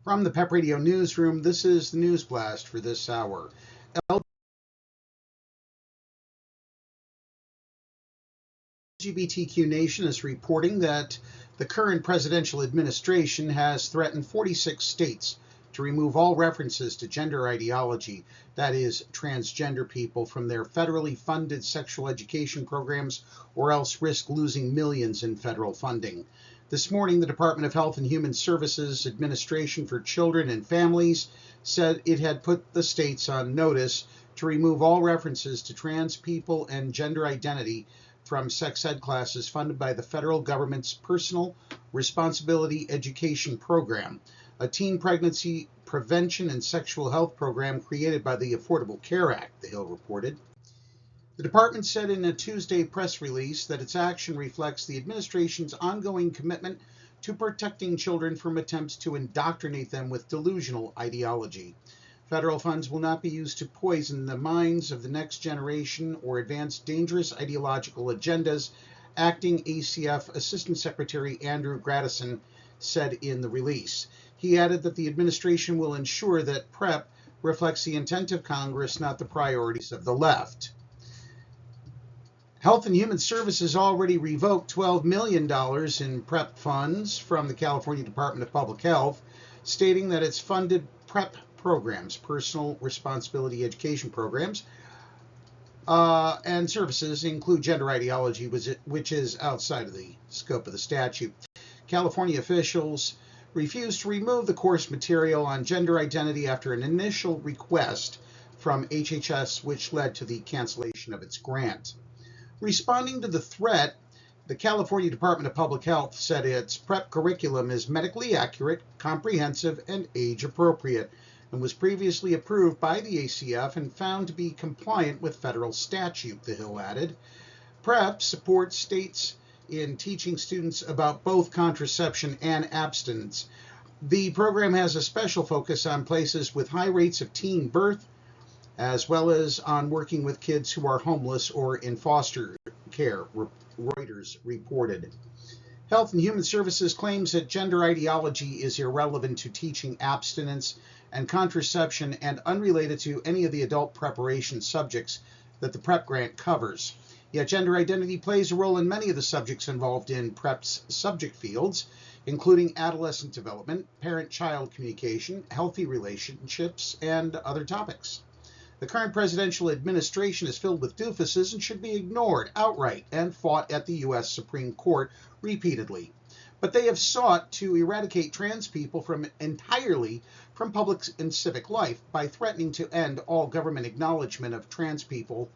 From the PEP Radio Newsroom, this is the News Blast for this hour. LGBTQ Nation is reporting that the current presidential administration has threatened 46 states to remove all references to gender ideology, that is, transgender people, from their federally funded sexual education programs, or else risk losing millions in federal funding. This morning, the Department of Health and Human Services Administration for Children and Families said it had put the states on notice to remove all references to trans people and gender identity from sex ed classes funded by the federal government's Personal Responsibility Education Program, a teen pregnancy prevention and sexual health program created by the Affordable Care Act, the Hill reported. The department said in a Tuesday press release that its action reflects the administration's ongoing commitment to protecting children from attempts to indoctrinate them with delusional ideology. Federal funds will not be used to poison the minds of the next generation or advance dangerous ideological agendas, Acting ACF Assistant Secretary Andrew Grattison said in the release. He added that the administration will ensure that PrEP reflects the intent of Congress, not the priorities of the left. Health and Human Services already revoked $12 million in PrEP funds from the California Department of Public Health, stating that its funded PrEP programs, personal responsibility education programs, and services include gender ideology, which is outside of the scope of the statute. California officials refused to remove the course material on gender identity after an initial request from HHS, which led to the cancellation of its grant. Responding to the threat, the California Department of Public Health said its PrEP curriculum is medically accurate, comprehensive, and age-appropriate, and was previously approved by the ACF and found to be compliant with federal statute, the Hill added. PrEP supports states in teaching students about both contraception and abstinence. The program has a special focus on places with high rates of teen birth, as well as on working with kids who are homeless or in foster care, Reuters reported. Health and Human Services claims that gender ideology is irrelevant to teaching abstinence and contraception and unrelated to any of the adult preparation subjects that the PrEP grant covers. Yet gender identity plays a role in many of the subjects involved in PrEP's subject fields, including adolescent development, parent-child communication, healthy relationships, and other topics. The current presidential administration is filled with doofuses and should be ignored outright and fought at the U.S. Supreme Court repeatedly. But they have sought to eradicate trans people entirely from public and civic life by threatening to end all government acknowledgement of trans people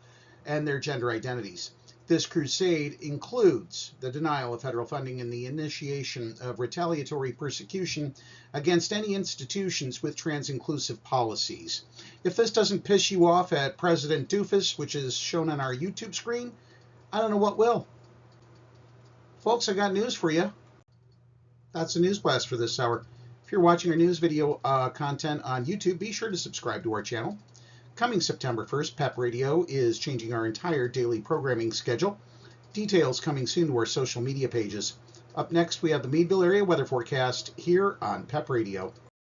and their gender identities. This crusade includes the denial of federal funding and the initiation of retaliatory persecution against any institutions with trans-inclusive policies. If this doesn't piss you off at President Doofus, which is shown on our YouTube screen, I don't know what will. Folks, I got news for you. That's the News Blast for this hour. If you're watching our news video content on YouTube, be sure to subscribe to our channel. Coming September 1st, PEP Radio is changing our entire daily programming schedule. Details coming soon to our social media pages. Up next, we have the Meadville area weather forecast here on PEP Radio.